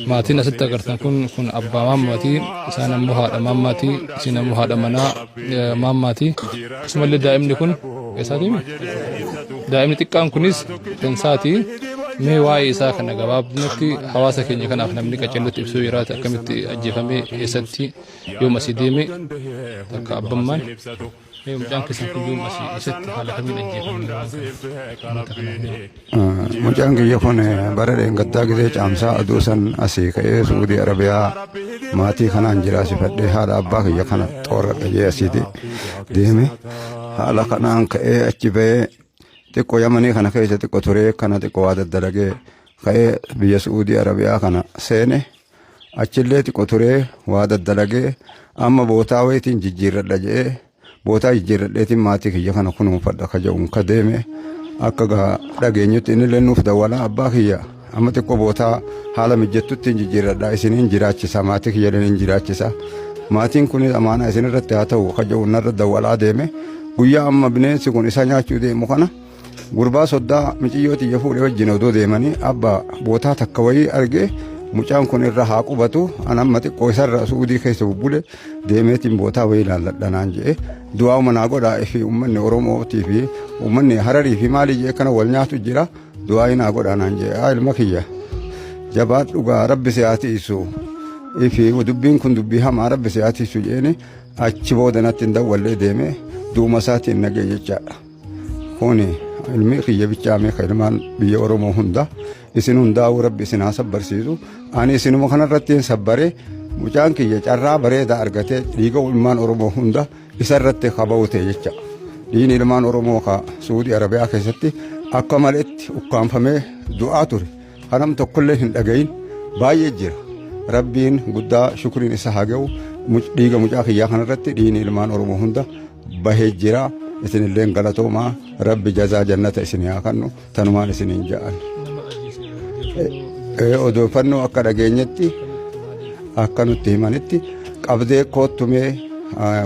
maatiin asitti agartan kun abbaa maammaati isaan ammoo haadha maammaati isin ammoo haadha manaa maammaati akkasumallee daa'imni kun eessaati daa'imni xiqqaan kunis tensaati mee waa'ee isaa kana gabaabinatti hawaasa keenya kanaaf namni qacellotti ibsuu jiraate akkamitti ajjeefamee eessatti yoom asii deeme takka abbammaan mucaan keessan kun yoom asii eessatti haala kamiin ajjeefamee mucaan kiyya kun bara dheengaddaa gisee caamsaa aduu san asii ka'ee Suudii Arabiyaa maatii kanaan jiraasifadhee haadha abbaa kiyya kana xooradha jee asiiti deeme haala kanaan ka'ee achi ba'ee xiqqoo Yamanii kana keessa xiqqoo turee kana xiqqoo waa daddalagee ka'ee biyya Suudii Arabiyaa kana seene achillee xiqqoo turee waa daddalagee amma bootaa wayitiin jijjiirradha jee bootaa jijjiirradheetiin maatii kiyya kana kunuunfadha ka jedhuun ka deeme akka dhageenyutti inni lennuuf dawwala abbaa kiyya amma xiqqoo bootaa haala mijjattutti jijjiirradha isiniin jiraachisa maatii kiyya leniin jiraachisa maatiin kunis amaana isin irratti haa ta'u ka jedhuun narra dawwalaa deeme guyyaa amma bineensi kun isa nyaachuu deemu kana gurbaa soddaa miciyyooti iyya fuudhee wajjin odoo deemanii abbaa bootaa takka wayii argee mucaan kun irra haa qubatu anamma xiqqoo isarra Suudii keessa bubbule deemeetiin bootaa wayii ilaalladhanaan jedhe du'aa manaa godhaa fi uummanni Oromootii fi uummanni Hararii fi maalii jee kana wal nyaatu jira du'aa inaa godhaanaan jedhe ilma kiyya jabaadhugaa rabbi si haa tiisu fi dubbiin kun dubbii hamaa rabbi si haa tiisu jeeni achi boodanatti hin dawwallee deeme duuma isaatiin nagee jechaadha kuni ilmi kiyya bichaamee ka ilmaan biyya Oromoo hunda isin hundaa'uu rabbi isin haa sabbarsiisu ani isinuma kanarratti hin sabbare mucaan kiyya carraa bareedaa argatee dhiiga ilmaan Oromoo hunda isarratti kaba'ute jecha dhiigni ilmaan Oromoo ka Suudii Arabiyaa keessatti akka maletti ukkaanfamee du'aa ture kanam tokkollee hin dhagayin baay'ee jira rabbiin guddaa shukriin isa haa ga'u dhiiga mucaa kiyyaa kanarratti dhiigni ilmaan Oromoo hunda bahee jira isin illeen galatoomaa rabbi jazaa jannata isin haa kennu tanumaan isiniin ja'an odeeffannoo akka dhageenyetti akka nutti himanitti qabdee koottumee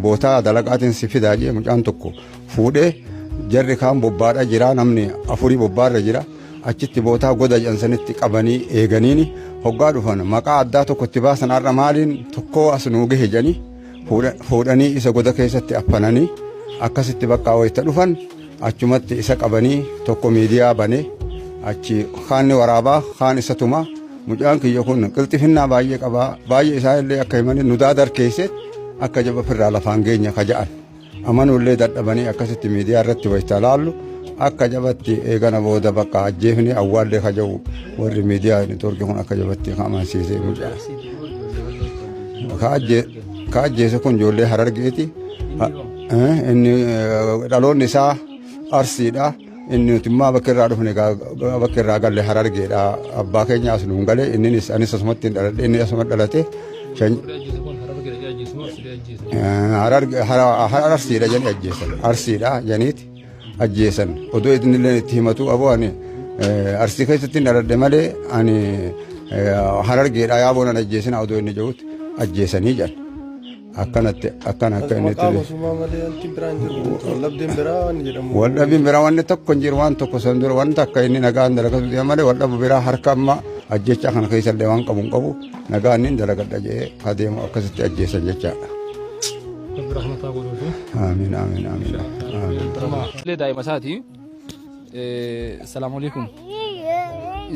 bootaa dalagaatiin si fidaa jee mucaan tokko fuudhee jarri kaan bobbaadha jira namni afurii bobbaarra jira achitti bootaa goda jansanitti qabanii eeganiini hoggaa dhufan maqaa addaa tokko itti baasan har'a maaliin tokkoo as nuu gahe jedhanii fuudhanii isa goda keessatti affananii akkasitti bakka wayita dhufan achumatti isa qabanii tokko miidiyaa banee achi kaanni waraabaa kaan isa tuma mucaan kiyya kun qilxifinnaa baay'ee qabaa baay'ee isaa illee akka himanii nu daadarkeesse akka jaba firraa lafaan geenya ka ja'an amanullee dadhabanii akkasitti miidiyaa irratti wayita laallu akka jabatti eegana booda bakka ajjeefne awwaallee ka ja'u warri miidiyaa neetwoorkii kun akka jabatti ka amansiisee mucaa ka ajjeese kun ijoollee Harargeeti inni dhaloonni isaa Arsiidha inni nuti immoo bakka irraa dhufne bakka irraa galle Harargeedha abbaa keenya as nuun galee innis anis asumatti hin dhaladhe inni asuma dhalate Arsiidha jedhanii ajjeesan Arsiidha janiiti ajjeesan odoo idinillee itti himatu aboo ani Arsii keessatti hin dhaladhe malee ani Harargeedha yaaboonan ajjeesina odoo inni jedhutti ajjeesanii jedhan akkanatti akkana akka inni waldhabbiin biraa wanni tokko hin jiru waan tokko san dura wanta akka inni nagaan dalagatu malee waldhabu biraa harka amma ajjecha kana keessallee waan qabu hin qabu nagaan inni dalagadha jedhee adeemu akkasitti ajjeesan jechaadha. Amiin amiin amiin. Daa'ima isaati. Salaamu alaikum.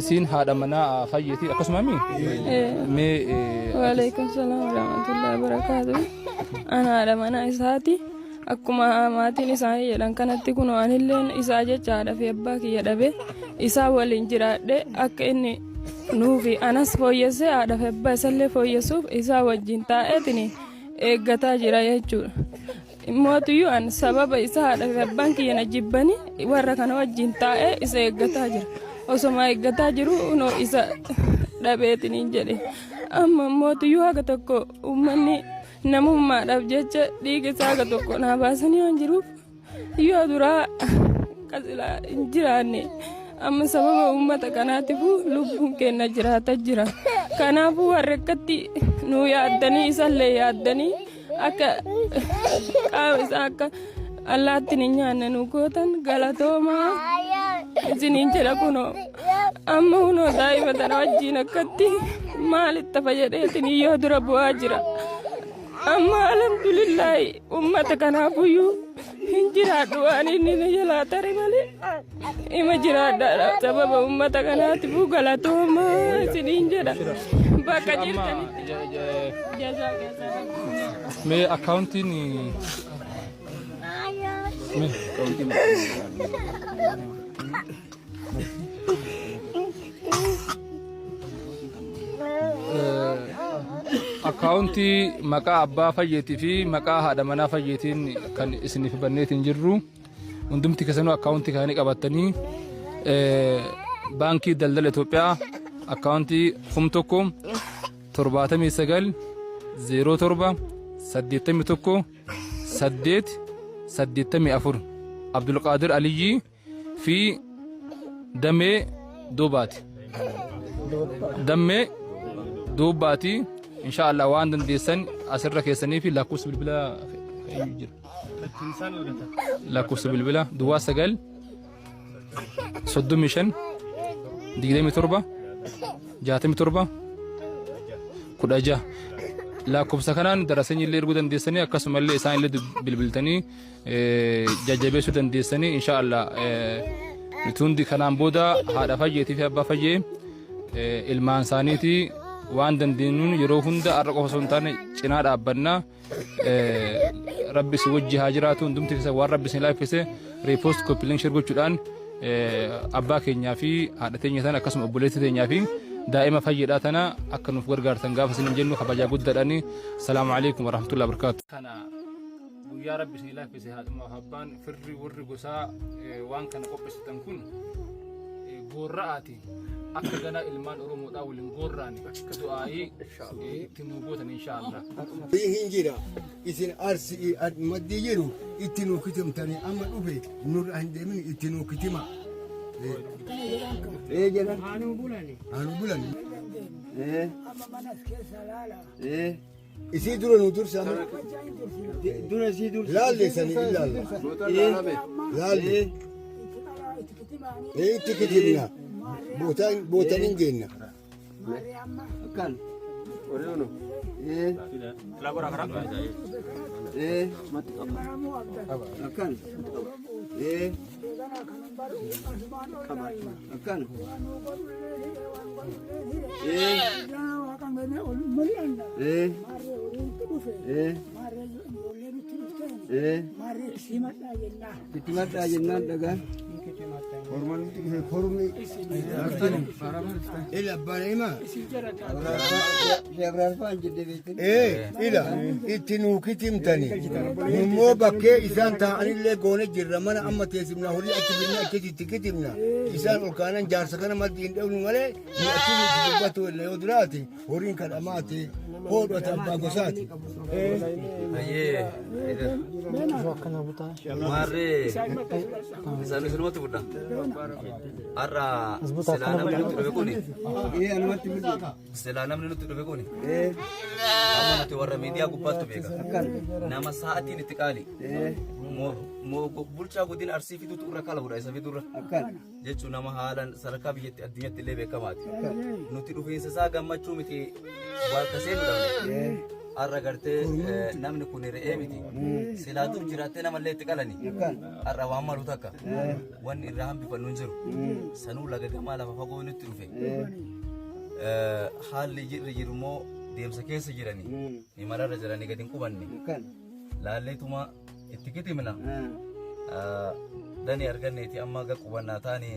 Isin haadha manaa fayyiti akkasuma mee waalaikum salaam warahmatullahi wabarakatuh ana haadha manaa isaati akkuma maatiin isaanii jedhan kanatti kun anilleen isaa jechaadha fi abbaa kiyya dhabe isaa waliin jiraadhe akka inni nuufi anas fooyyessee haadha fi abbaa isallee fooyyessuuf isaa wajjin taa'eetini eeggataa jira jechuudha. Mootiyyuu an sababa isaa haadha fi abbaan kiyya na jibbanii warra kana wajjin taa'ee isa eeggataa jira. Osoma eeggataa jiru no isa dhabeetiniin jedhe amma mootiyyuu haga tokko uummanni namummaadhaaf jecha dhiiga isaa haga tokko naa baasanii waan jiruuf yoo duraa qasilaa hin jiraanne amma sababa uummata kanaatiifuu lubbuun keenya jiraata jira kanaafuu warra akkatti nu yaaddanii isallee yaaddanii akka qaama isaa akka allaattiin hin nyaanne nu gootan galatoomaa. isiniin jedha kunoo amma kunoo daa'ima tana wajjiin akkatti maalitti fayyadameetiin yoo dura bu'aa jira. Amma alhamdulillaahi ummata kanaafuyyuu hin jiraadhu waan inni na jalaa tare malee ima jiraadhaadha sababa ummata kanaatiif galatooma isiniin jedha bakka jirtanitti jazaa keessaa. Mee akkaawuntiin akkaawuntii maqaa abbaa fayyeetii fi maqaa haadha manaa fayyeetiin kan isiniif banneetiin jirru hundumti keessanuu akkaawuntii kaanii qabattanii baankii daldala Itoophiyaa akkaawuntii 1179 07 81 884 Abdulqaadir Aliyyi fi Damee Duubaati. Inshaallah waan dandeessan asirra keessanii fi lakkoofsa bilbila jira. Lakkoofsa bilbila 9 35 27 67 16 lakkoofsa kanaan darasanii illee erguu dandeessanii akkasumallee isaan illee bilbiltanii jajjabeessuu dandeessanii inshaallah nuti kanaan booda haadha fayyeetii fi abbaa fayyee ilmaan isaaniitii waan dandeenyuun yeroo hunda har'a qofa osoo hin taane cinaa dhaabbannaa rabbi si wajji haa jiraatu hundumti keessa waan rabbi si laaffise reepost koppiliin shir gochuudhaan abbaa keenyaa fi haadha teenya tana akkasuma obboleettii teenyaa fi daa'ima fayyeedhaa tana akka nuuf gargaartan gaafa isin jennu kabajaa guddaadhaani. Salaamu alaikum warahmatullahi wabarakaatu. Kana guyyaa rabbi si laaffise haadhuma abbaan firri warri gosaa waan kana qopheessitan kun goorra'aati. Akka gana ilmaan Oromoodhaa waliin goorraani akka du'aa'ii itti nuu gootan inshaallah. Hinjira isin arsi maddii jiru itti nuu kitimtanii amma dhufe nurra hin deemin itti nuu kitima. Jedhan haanuu bulani. Isii dura nu dursa dura isii dursa laalle sani ilaalla laalle itti kitimna. Botan ingena. Kan. Oreno. Labora karam. Kan. Kan. Kitimat ajenna daga. Hormi ila barema ila itinu kitimtani nummo bakke isan ta'anille gone jirra mana amma teesimna hori akibinna akiti kitimna isan olkanan jaarsa kana maddi indewnu male ni akini dubbatu le yodrati horin kan amate hodo tabba gosati Mare, misalnya semua tu budak. Arra, selana menurut tu bekoni. Selana menurut tu bekoni. Kamu nanti warna media aku patu bega. Nama saat ini tikali. Mau bulca godin arsif itu tu rakala udah isa fitur. Jadi nama halan saraka biyet adnya tile beka mati. Nuti rufin sesaga macu miti buat kesen dah. Arra garte namni kuni re'ee miti silaatu jiraate nama illee itti qalani arra waan malu takka wanni irraa hambifannu hin jiru sanuu laga gamaa lafa fagoo nutti dhufe haalli jirri jirummoo deemsa keessa jiranii imalarra jiranii gadi hin qubanne laalleetuma itti kitimna dani arganneeti amma aga qubannaa taane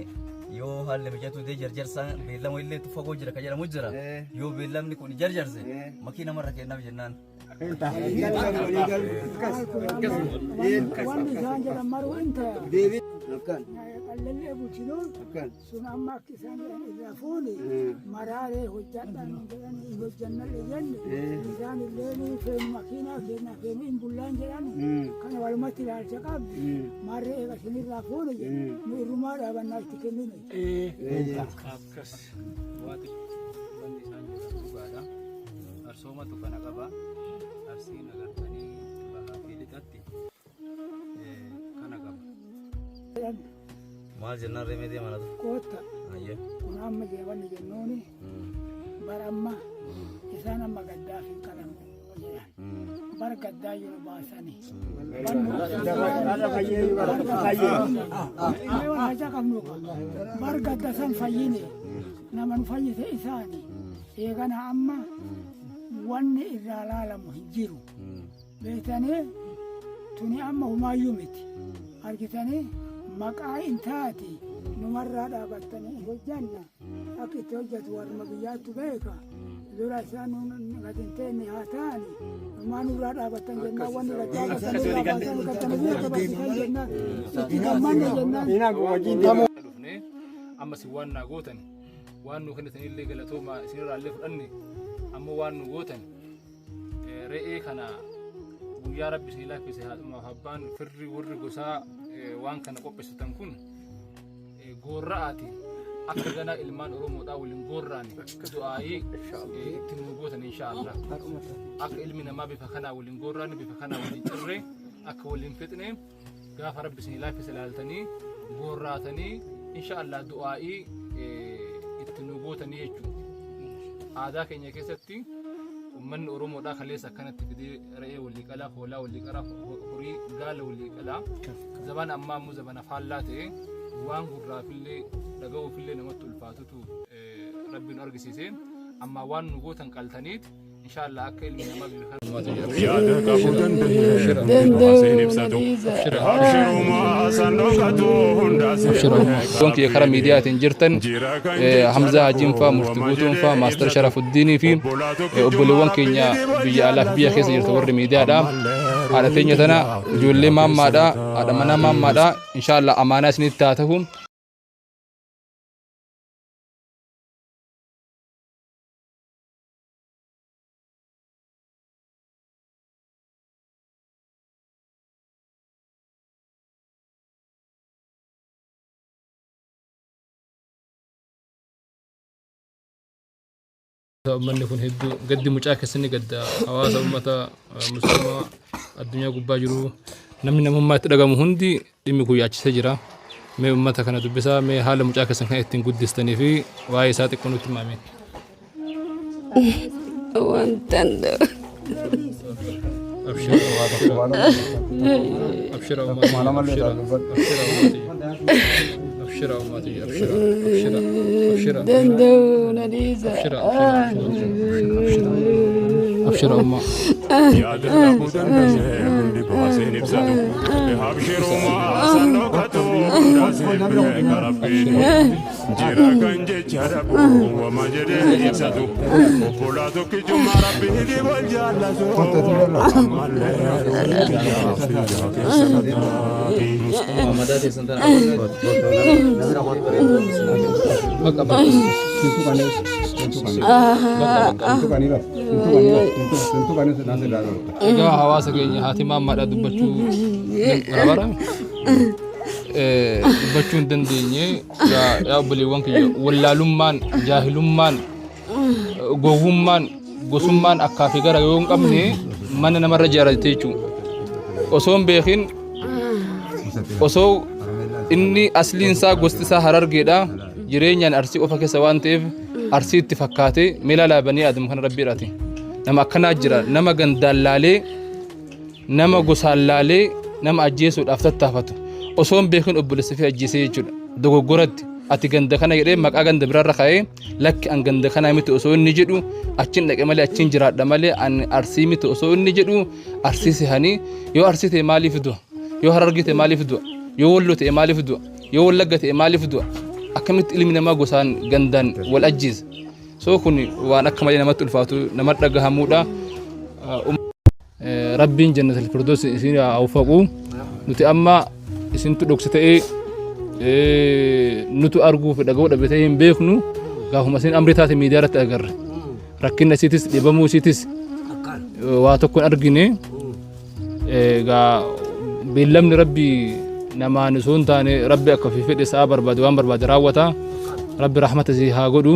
yoo haalli mijatu dee jarjarsaan beellama illee fagoo jira ka jedhamu jira yoo beellamni kun jarjarse makiina marra kennaaf jennaan. Kan qallee bulchinoon sun amma akka isaan jedhan irraa fuuni maraaree hojjadhaan jedhanii hojjannallee jenne isaan illee fe'u makiinaa keenya fe'u hin bullaan jedhan kana walumatti ilaalcha qabdi marree eega isinirraa fuuni nu irrumaa dhaabannaa itti kennine. Akkas waati wanni isaan jedhan dhugaadha. Arsoomatu kana qaba. Arsiin agartanii bahaa fi lixatti kana qaba. maal jennaan reemedii malatu Kootta ayye kun amma jeebanni jennuuni bara amma isaan amma gaddaa fi qalan jedhan bara gaddaa yeroo baasani. Bara gadda san fayyine nama nu fayyise isaani eegana amma wanni irraa laalamu hin jiru. Beektanii tuni amma humaayyuu miti argitanii maqaa hin taati numarraa dhaabattanii hojjanna akka itti hojjetu warra biyyaattu beeka dura isaan gadi hin teenne haa ta'ani numaa nurraa dhaabattan jennaan wanni gaddaa jennaan itti gammanne jennaan. Amma si waan naa gootan waan nu kennitanillee galatooma isinirraallee fudhanne amma waan nu gootan re'ee kana guyyaa rabbi isin laaffise haadhumaaf abbaan firri warri gosaa waan kana qopheessitan kun goorra'aati akka ganaa ilmaan oromoodhaa waliin goorraani du'aayii ittiin nu gootan inshaallah akka ilmi namaa bifa kanaa waliin goorraani bifa kanaa waliin cirre akka waliin fixne gaafa rabbi isin laaffise laaltanii goorraatanii inshaallah du'aayii ittiin nu gootanii jechuudha. Aadaa keenya keessatti ummanni oromoodhaa kaleessa akkanatti fidee re'ee walii qalaa hoolaa walii qalaa horii gaala walii qalaa zabana ammaa immoo zabana faallaa ta'e waan gurraafillee dhaga'uufillee namatti ulfaatutu rabbiin argisiise amma waan nu gootan qaltaniit inshaallah akka ilmi namaa bifa yaada qabu danda'een ibsatu abshiruma sandoqatu wanki kara miidiyaatiin jirtan Hamza Hajinfaa Mufti Guutuunfaa Maastar Sharafuddinii fi obboleewwan keenya biyya alaa fi biyya keessa jirtu warri miidiyaadha haadha teenya tana ijoollee maammaadha haadha manaa maammaadha inshaallah amaanaa isinitti haa ta'u. Uummanni kun hedduu gaddi mucaa keessatti gadda hawaasa uummata musliimaa addunyaa gubbaa jiru namni namummaa itti dhagamu hundi dhimmi kun yaachisee jira. Mee uummata kana dubbisaa mee haala mucaa keessan kan ittiin guddistanii fi waa'ee isaa xiqqoo nutti himame. Abshira أبشر أمتي أبشر أبشر أبشر دندون ليزا أبشر أمة يا دلابو دندن بواسين بزادو أبشر ما سنوكتو داسين بكرافين جيرا كنجي جاربو وما جري بزادو وبولاتو كجو مرابي دي والجالازو Amadati santana egaa hawaasa keenya haati maammaadha dubbachuu hin dandeenye yaa obboleewwan keenya wallaalummaan jaahilummaan gowwummaan gosummaan akkaa fi gara yoo hin qabne mana namarra jaarate jechuudha osoo hin beekin osoo inni asliin isaa gosti isaa Harargeedha jireenyaan arsii qofa keessa waan ta'eef arsii itti fakkaate meela laabanii aadam kana rabbiidhaati nama akkanaa jira nama gandaan laalee nama gosaan laalee nama ajjeesuudhaaf tattaafatu osoo hin beekin obboleessa fi ajjeesee jechuudha dogoggoratti ati ganda kana jedhee maqaa ganda biraarra kaa'ee lakki an ganda kana miti osoo inni jedhu achiin dhaqe malee achiin jiraadha malee an arsii miti osoo inni jedhu arsii sihanii yoo arsii ta'e maaliif du'a yoo Harargee ta'e maaliif du'a yoo Walloo ta'e maaliif du'a yoo Wallagga ta'e maaliif du'a akkamitti ilmi namaa gosaan gandaan wal ajjeesa soo kun waan akka malee namatti ulfaatu namatti dhagahamuudha rabbiin jannatul firdaws isin awfaqu nuti amma isintu dhoksa ta'ee nutu arguuf dhaga'uu dhabee hin beeknu gaafuma isin amri taate miidiyaa irratti agarre rakkinna isiitis dhibamuu isiitis waa tokkoon argine gaa beellamni rabbii namaan osoo hin taane rabbi akka fi fedhe isaa barbaade waan barbaade raawwata rabbi rahmata isii haa godhu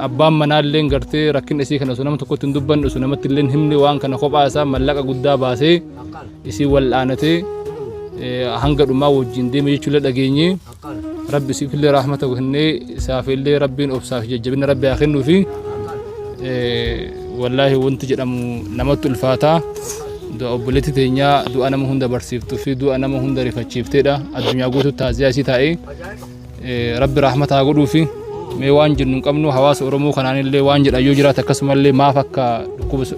abbaan manaallee gartee rakkinna isii kana osoo nama tokkotti hin dubbanne osoo namatti illee hin himne waan kana kophaa isaa mallaqa guddaa baasee isii wal'aanatee hanga dhumaa wajjin deeme jechuudha dhageenye rabbi siif illee rahmata kennee isaaf illee rabbiin obsaaf jajjabina rabbi haa kennuu fi wallaahi wanti jedhamu namatti ulfaataa du'a obboleetti teenyaa du'a nama hunda barsiiftuu fi du'a nama hunda rifachiifteedha addunyaa guutuu taaziyaa isii taa'ee rabbi rahmata haa godhuu fi mee waan jennu hin qabnu hawaasa Oromoo kanaan illee waan jedha yoo jiraate akkasumallee maaf akka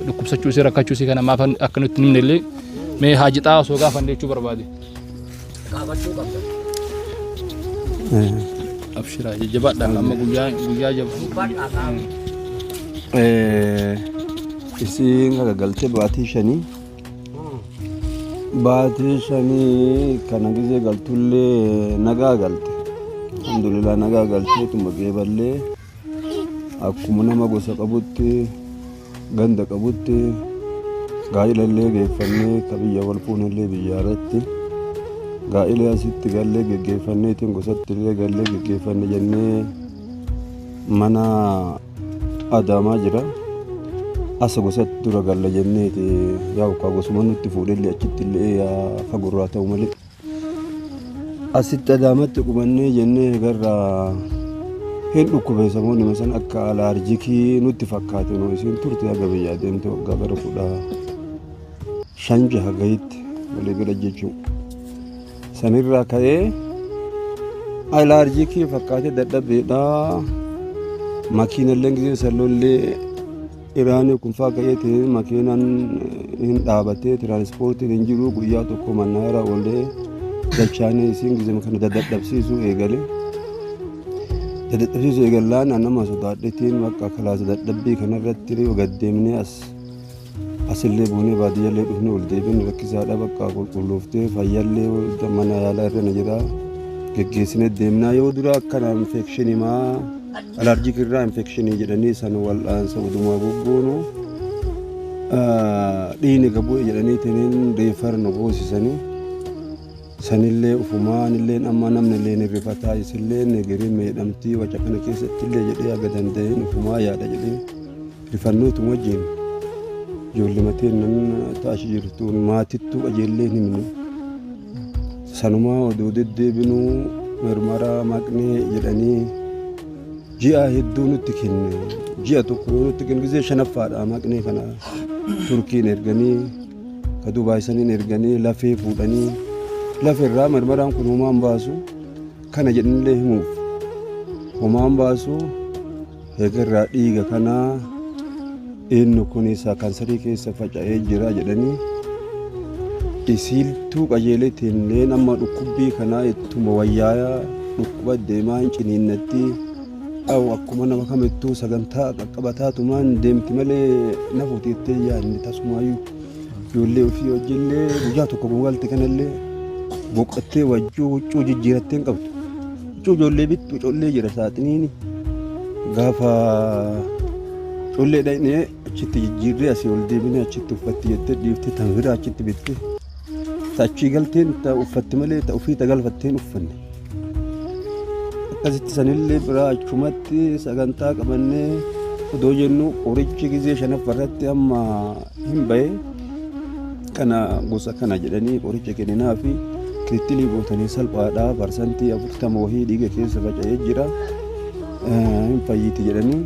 dhukkubsachuu isii rakkachuu isii kana maaf akka nutti himne illee mee haajixaa osoo gaafanne jechuu barbaade. Abshiraa jajjabaadhaan amma guyyaa jabu. Isiin garagaltee baatii shanii kana gisee galtullee nagaa galte. Alhamdulillah nagaa galtee tuma geeballee akkuma nama gosa qabutti ganda qabutti gaa'elallee geeffannee ka biyya wal fuunallee biyyaarratti gaa'ela asitti gallee geggeeffanneetiin gosatti illee gallee geggeeffanne jennee mana Adaamaa jira asa gosatti dura galla jenneeti yaa ukaa gosuma nutti fuudhellee achitti illee fagurraa ta'u malee asitti Adaamatti qubannee jennee garra hin dhukkubeessamoonni masan akka alaarjikii nutti fakkaate noo isiin turte haga biyyaa deemte waggaa gara 15 hagayitti walii gala jechuun sanirraa ka'ee alaarjikii fakkaate dadhabeedhaa makiinallee gisee sallollee iraanii kun fakkaateetiin makiinaan hin dhaabatee tiraanspoortiin hin jiru guyyaa tokko mannaara oollee dachaanii isiin gisee kana dadhabsiisuu eegallaan nama sodaadheetiin bakka kalaasa dadhabbii kanarratti gaddeemnee asillee buunee baadiyyaallee dhufnee ol deebiin rakkisaadha bakka qulqullooftee fayyallee mana yaalaa irra na jira geggeessinee deemnaa yoo dura akkana infekshinii alarjik irraa infekshinii jedhanii san wal'aansa udumaa gugguunu dhiini gabu'e jedhanii tiniin reefar nu boosisanii sanillee ufumaanillee amma namni illee ni rifataa isillee negirii meedhamtii waca kana keessatti illee jedhee aga danda'een ufumaa yaada jedhee rifannootu wajjin ijoollee mateen nan taashi jirtuun maatittuu qajeellee himnu sanumaa oduu deddeebinuu mirmara maqnee jedhanii ji'a hedduu nutti kenne ji'a tokko nutti kenne gisee shanaffaadha maqnee kana turkiin erganii ka dubaayisaniin erganii lafee fuudhanii lafirraa mirmaraan kun homaan baasu kana jedhanillee himuuf homaan baasu eegarraa dhiiga kanaa inni kun isaa kansarii keessa faca'ee jira jedhanii isiiltuu qajeeleetiin amma dhukkubbii kanaa ittuma wayyaa dhukkuba deemaa hin ciniinnatti akkuma nama kamittuu sagantaa qaqqabataatumaan deemti malee nafuutiittee yaadni tasumaayyuu ijoollee ofii wajjillee guyyaa tokko buugalti kanallee boqottee wajjuu huccuu jijjiirattee hin qabdu huccuu ijoollee bittu collee jira saaxiniini gaafa collee dhaqnee achitti jijjiirree asii ol deebinee achitti uffatti jettee dhiiftee tan biraa achitti bittee achii galteen uffatti malee ofii galfatteen uffanne akkasitti sanillee biraa achumatti sagantaa qabannee odoo jennu qorichi gisee shanaffarratti amma hin bahe kana gosa kana jedhanii qoricha kenninaa fi kittilii gootanii salphaadhaa parsantii 40 wahii dhiiga keessa faca'ee jira hin fayyiti jedhanii